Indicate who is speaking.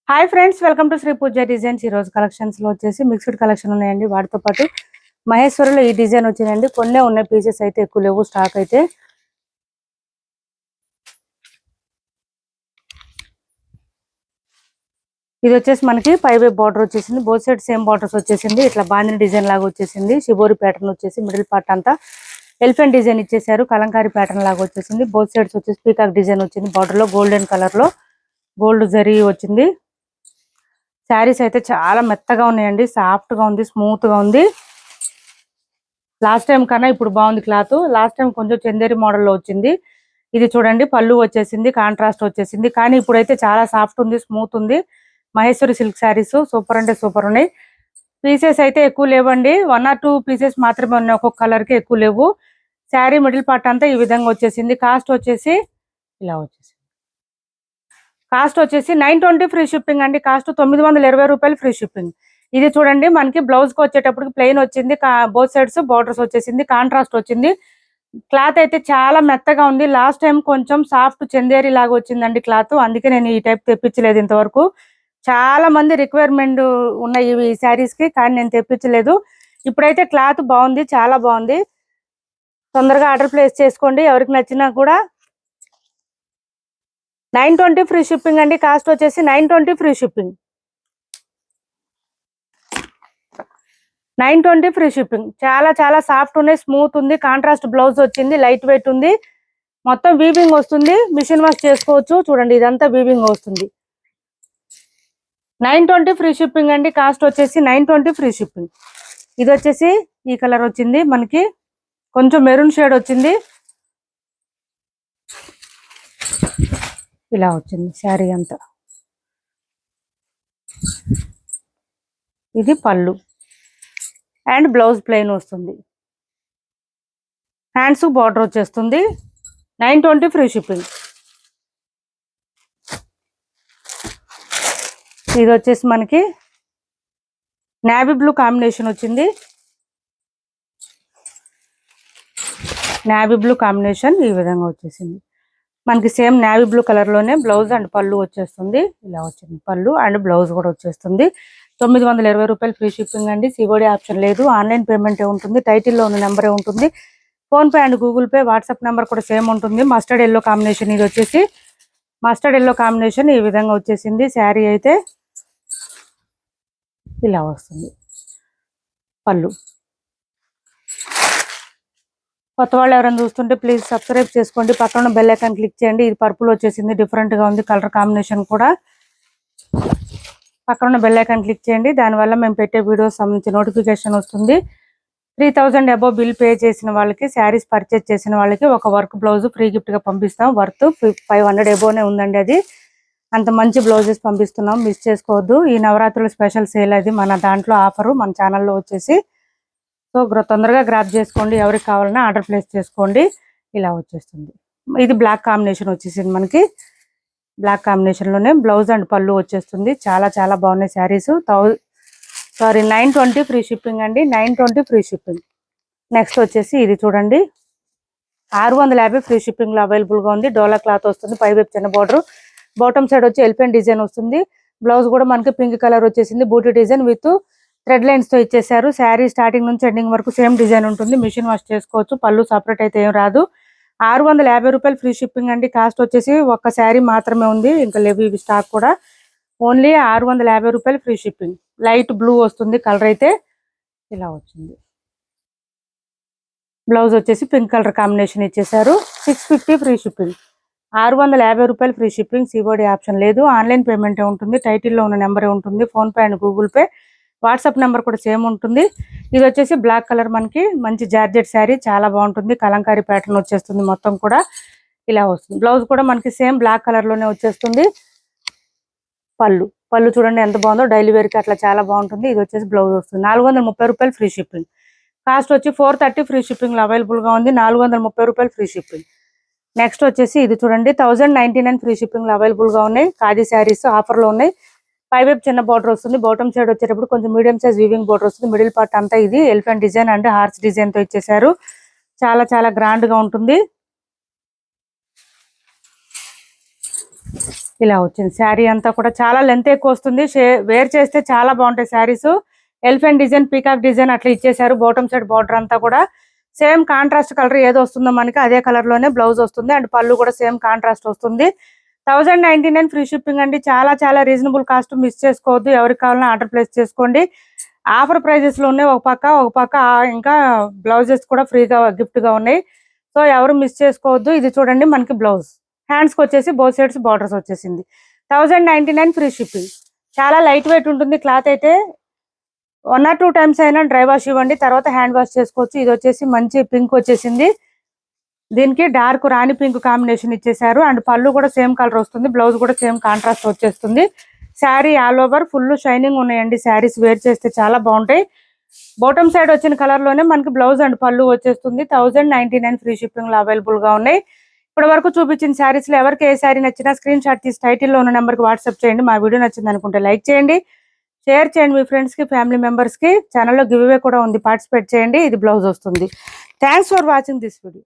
Speaker 1: Hi friends, welcome to Sri Pooja designs. ఈ రోజు collections లో వచ్చేసి మిక్స్డ్ కలెక్షన్ ఉన్నాయండి. వాటితో పాటు మహేశ్వరిలో ఈ డిజైన్ వచ్చిందండి. కొన్నే ఉన్నాయి, పీసెస్ అయితే ఎక్కువ లేవు, స్టాక్ అయితే. ఇది వచ్చేసి మనకి పైవే బార్డర్ వచ్చేసింది. బోత్ సైడ్ సేమ్ బార్డర్స్ వచ్చేసింది. ఇట్లా బాందిని డిజైన్ లాగా వచ్చేసింది. షిబోరి ప్యాటర్న్ వచ్చేసి మిడిల్ పార్ట్ అంతా ఎలిఫెంట్ డిజైన్ ఇచ్చేసారు. కలంకారీ ప్యాటర్న్ లాగా వచ్చేసింది. బోత్ సైడ్స్ వచ్చేసి పీకాక్ డిజైన్ వచ్చింది. బార్డర్ లో గోల్డెన్ కలర్ లో గోల్డ్ జరీ వచ్చింది. శారీస్ అయితే చాలా మెత్తగా ఉన్నాయండి. సాఫ్ట్ గా ఉంది, స్మూత్ గా ఉంది. లాస్ట్ టైం కన్నా ఇప్పుడు బాగుంది క్లాత్. లాస్ట్ టైం కొంచెం చందేరి మోడల్లో వచ్చింది. ఇది చూడండి, పళ్ళు వచ్చేసింది, కాంట్రాస్ట్ వచ్చేసింది. కానీ ఇప్పుడైతే చాలా సాఫ్ట్ ఉంది, స్మూత్ ఉంది. మహేశ్వరి సిల్క్ శారీస్ సూపర్ అంటే సూపర్ ఉన్నాయి. పీసెస్ అయితే ఎక్కువ లేవండి, 1 or 2 పీసెస్ మాత్రమే ఉన్నాయి. ఒక్కొక్క కలర్ కి ఎక్కువ లేవు. శారీ మిడిల్ పార్ట్ అంతా ఈ విధంగా వచ్చేసింది. కాస్ట్ వచ్చేసి ఇలా వచ్చేసింది. కాస్ట్ వచ్చేసి 920 ఫ్రీ షిప్పింగ్ అండి. కాస్ట్ 920 రూపాయలు ఫ్రీ షిప్పింగ్. ఇది చూడండి, మనకి బ్లౌజ్ కి వచ్చేటప్పటికి ప్లెయిన్ వచ్చింది. బోత్ సైడ్స్ బోర్డర్స్ వచ్చేసింది, కాంట్రాస్ట్ వచ్చింది. క్లాత్ అయితే చాలా మెత్తగా ఉంది. లాస్ట్ టైం కొంచెం సాఫ్ట్ చందేరి లాగా వచ్చిందండి క్లాత్. అందుకే నేను ఈ టైప్ తెప్పించలేదు ఇంతవరకు. చాలా మంది రిక్వైర్మెంట్ ఉన్నాయి ఈ శారీస్ కి, కానీ నేను తెప్పించలేదు. ఇప్పుడైతే క్లాత్ బాగుంది, చాలా బాగుంది. తొందరగా ఆర్డర్ ప్లేస్ చేసుకోండి. ఎవరికి నచ్చినా కూడా 920 ఫ్రీ షిప్పింగ్ అండి. కాస్ట్ వచ్చేసి 920 ఫ్రీ షిప్పింగ్. 920 free shipping. చాలా చాలా సాఫ్ట్ ఉన్నాయి, స్మూత్ ఉంది. కాంట్రాస్ట్ బ్లౌజ్ వచ్చింది, లైట్ వెయిట్ ఉంది. మొత్తం వీవింగ్ వస్తుంది, మిషన్ వాష్ చేసుకోవచ్చు. చూడండి, ఇదంతా వీవింగ్ వస్తుంది. 920 ఫ్రీ షిప్పింగ్ అండి. కాస్ట్ వచ్చేసి 920 ఫ్రీ షిప్పింగ్. ఇది వచ్చేసి ఈ కలర్ వచ్చింది, మనకి కొంచెం మెరూన్ షేడ్ వచ్చింది. ఇలా వచ్చింది శారీ అంతా. ఇది పళ్ళు అండ్ బ్లౌజ్ ప్లెయిన్ వస్తుంది. హ్యాండ్స్ బార్డర్ వచ్చేస్తుంది. 920 ఫ్రీ షిప్పింగ్. ఇది వచ్చేసి మనకి నేవీ బ్లూ కాంబినేషన్ వచ్చింది. నేవీ బ్లూ కాంబినేషన్ ఈ విధంగా వచ్చేసింది. మనకి సేమ్ నేవీ బ్లూ కలర్ లోనే బ్లౌజ్ అండ్ పళ్ళు వచ్చేస్తుంది. ఇలా వచ్చింది పళ్ళు అండ్ బ్లౌజ్ కూడా వచ్చేస్తుంది. 920 రూపాయలు ఫ్రీ షిప్పింగ్ అండి. సిఓడి ఆప్షన్ లేదు, ఆన్లైన్ పేమెంట్ ఉంటుంది. టైటిల్లో ఉన్న నెంబరే ఉంటుంది. Phone pay and Google pay, WhatsApp number కూడా సేమ్ ఉంటుంది. Mustard yellow combination. ఇది వచ్చేసి మస్టర్డ్ ఎల్లో కాంబినేషన్ ఈ విధంగా వచ్చేసింది. శారీ అయితే ఇలా వస్తుంది. పళ్ళు. కొత్త వాళ్ళు ఎవరైనా చూస్తుంటే ప్లీజ్ సబ్స్క్రైబ్ చేసుకోండి. పక్కన బెల్ ఐకాన్ క్లిక్ చేయండి. ఇది పర్పుల్ వచ్చేసింది, డిఫరెంట్ గా ఉంది కలర్ కాంబినేషన్ కూడా. పక్కన బెల్ ఐకాన్ క్లిక్ చేయండి, దానివల్ల మేము పెట్టే వీడియోస్ సంబంధించి నోటిఫికేషన్ వస్తుంది. 3000 అబోవ్ బిల్ పే చేసిన వాళ్ళకి, శారీస్ పర్చేజ్ చేసిన వాళ్ళకి ఒక వర్క్ బ్లౌజ్ ఫ్రీ గిఫ్ట్ గా పంపిస్తాం. వర్త్ 500 అబోవ్నే ఉందండి. అది అంత మంచి బ్లౌజెస్ పంపిస్తున్నాం, మిస్ చేసుకోవద్దు. ఈ నవరాత్రుల స్పెషల్ సేల్ అది మన దాంట్లో ఆఫరు, మన ఛానల్లో వచ్చేసి. సో తొందరగా గ్రాప్ చేసుకోండి. ఎవరికి కావాలన్నా ఆర్డర్ ప్లేస్ చేసుకోండి. ఇలా వచ్చేస్తుంది. ఇది బ్లాక్ కాంబినేషన్ వచ్చేసింది. మనకి బ్లాక్ కాంబినేషన్ లోనే బ్లౌజ్ అండ్ పళ్ళు వచ్చేస్తుంది. చాలా చాలా బాగున్నాయి శారీస్. 920 ఫ్రీ షిప్పింగ్ అండి. 920 ఫ్రీ షిప్పింగ్. నెక్స్ట్ వచ్చేసి ఇది చూడండి, 650 ఫ్రీ షిప్పింగ్ లో అవైలబుల్ గా ఉంది. డోలా క్లాత్ వస్తుంది, పై వైపు చిన్న బార్డర్, బాటమ్ సైడ్ వచ్చి ఎలిఫెంట్ డిజైన్ వస్తుంది. బ్లౌజ్ కూడా మనకి పింక్ కలర్ వచ్చేసింది. బూటీ డిజైన్ విత్ థ్రెడ్ లైన్స్ తో ఇచ్చేసారు. శారీ స్టార్టింగ్ నుంచి ఎండింగ్ వరకు సేమ్ డిజైన్ ఉంటుంది. మిషన్ వాష్ చేసుకోవచ్చు. పళ్ళు సపరేట్ అయితే ఏం రాదు. 650 రూపాయలు ఫ్రీ షిప్పింగ్ అండి. కాస్ట్ వచ్చేసి ఒక్క శారీ మాత్రమే ఉంది, ఇంకా లేవు ఇవి స్టాక్ కూడా. ఓన్లీ 650 రూపాయలు ఫ్రీ షిప్పింగ్. లైట్ బ్లూ వస్తుంది కలర్ అయితే. ఇలా వచ్చింది. బ్లౌజ్ వచ్చేసి పింక్ కలర్ కాంబినేషన్ ఇచ్చేసారు. 650 ఫ్రీ షిప్పింగ్. 650 రూపాయలు ఫ్రీ షిప్పింగ్. సిఓడి ఆప్షన్ లేదు, ఆన్లైన్ పేమెంటే ఉంటుంది. టైటిల్లో ఉన్న నెంబరే ఉంటుంది. Phone pay and Google pay, WhatsApp number కూడా సేమ్ ఉంటుంది. ఇది వచ్చేసి బ్లాక్ కలర్, మనకి మంచి జార్జెట్ శారీ, చాలా బాగుంటుంది. కలంకారీ ప్యాటర్న్ వచ్చేస్తుంది మొత్తం కూడా. ఇలా వస్తుంది. బ్లౌజ్ కూడా మనకి సేమ్ బ్లాక్ కలర్ లోనే వచ్చేస్తుంది. పళ్ళు చూడండి ఎంత బాగుందో, డైలీ వేర్ కి అట్లా చాలా బాగుంటుంది. ఇది వచ్చేసి బ్లౌజ్ వస్తుంది. 430 రూపాయలు ఫ్రీ షిప్పింగ్. కాస్ట్ వచ్చి 430 ఫ్రీ షిప్పింగ్ లో అవైలబుల్ గా ఉంది. 430 రూపాయలు ఫ్రీ షిప్పింగ్. నెక్స్ట్ వచ్చేసి ఇది చూడండి, 1099 ఫ్రీ షిప్పింగ్ లో అవైలబుల్ గా ఉన్నాయి. ఖాదీ శారీస్ ఆఫర్ లో ఉన్నాయి. పై వైపు చిన్న బార్డర్ వస్తుంది. బాటమ్ సైడ్ వచ్చేటప్పుడు కొంచెం మీడియం సైజ్ వీవింగ్ బార్డర్ వస్తుంది. మిడిల్ పార్ట్ అంతా ఇది elephant design and horse design తో ఇచ్చేసారు. చాలా చాలా గ్రాండ్ గా ఉంటుంది. ఇలా వచ్చింది శారీ అంతా కూడా చాలా లెంత్ ఎక్కువ వస్తుంది, వేర్ చేస్తే చాలా బాగుంటాయి saris. Elephant design, peacock design అట్లా ఇచ్చేసారు. బాటమ్ సైడ్ బార్డర్ అంతా కూడా సేమ్ కాంట్రాస్ట్ కలర్ ఏదో వస్తుందో మనకి అదే కలర్ లోనే బ్లౌజ్ వస్తుంది. అండ్ పళ్ళు కూడా సేమ్ కాంట్రాస్ట్ వస్తుంది. 1099 ఫ్రీ షిప్పింగ్ అండి. చాలా చాలా రీజనబుల్ కాస్ట్, మిస్ చేసుకోవద్దు. ఎవరికి కావాలన్నా ఆర్డర్ ప్లేస్ చేసుకోండి. ఆఫర్ ప్రైజెస్ లో ఉన్నాయి. ఒక పక్క ఇంకా బ్లౌజెస్ కూడా ఫ్రీగా గిఫ్ట్ గా ఉన్నాయి. సో ఎవరు మిస్ చేసుకోవద్దు. ఇది చూడండి మనకి బ్లౌజ్, హ్యాండ్స్ కి వచ్చేసి బోత్ సైడ్స్ బార్డర్స్ వచ్చేసింది. 1099 ఫ్రీ షిప్పింగ్. చాలా లైట్ వెయిట్ ఉంటుంది క్లాత్ అయితే. 1 or 2 టైమ్స్ అయినా డ్రై వాష్ ఇవ్వండి, తర్వాత హ్యాండ్ వాష్ చేసుకోవచ్చు. ఇది వచ్చేసి మంచి పింక్ వచ్చేసింది, దీనికి డార్క్ రాణి పింక్ కాంబినేషన్ ఇచ్చేసారు. అండ్ పళ్ళు కూడా సేమ్ కలర్ వస్తుంది, బ్లౌజ్ కూడా సేమ్ కాంట్రాస్ట్ వచ్చేస్తుంది. Sari all over full shining ఉన్నాయండి. శారీస్ వేర్ చేస్తే చాలా బాగుంటాయి. బాటమ్ సైడ్ వచ్చిన కలర్ లోనే మనకి బ్లౌజ్ అండ్ పళ్ళు వచ్చేస్తుంది. 1099 ఫ్రీ షిప్పింగ్ లో అవైలబుల్ గా ఉన్నాయి. ఇప్పటి వరకు చూపించిన శారీస్ లో ఎవరికి ఏ శారీ నచ్చినా స్క్రీన్ షాట్ తీసి టైటిల్లో ఉన్న నెంబర్కి వాట్సాప్ చేయండి. మా వీడియో నచ్చింది అనుకుంటే లైక్ చేయండి, షేర్ చేయండి మీ ఫ్రెండ్స్ కి, ఫ్యామిలీ మెంబర్స్ కి. ఛానల్లో గివ్ అవే కూడా ఉంది, పార్టిసిపేట్ చేయండి. ఇది బ్లౌజ్ వస్తుంది. Thanks for watching this video.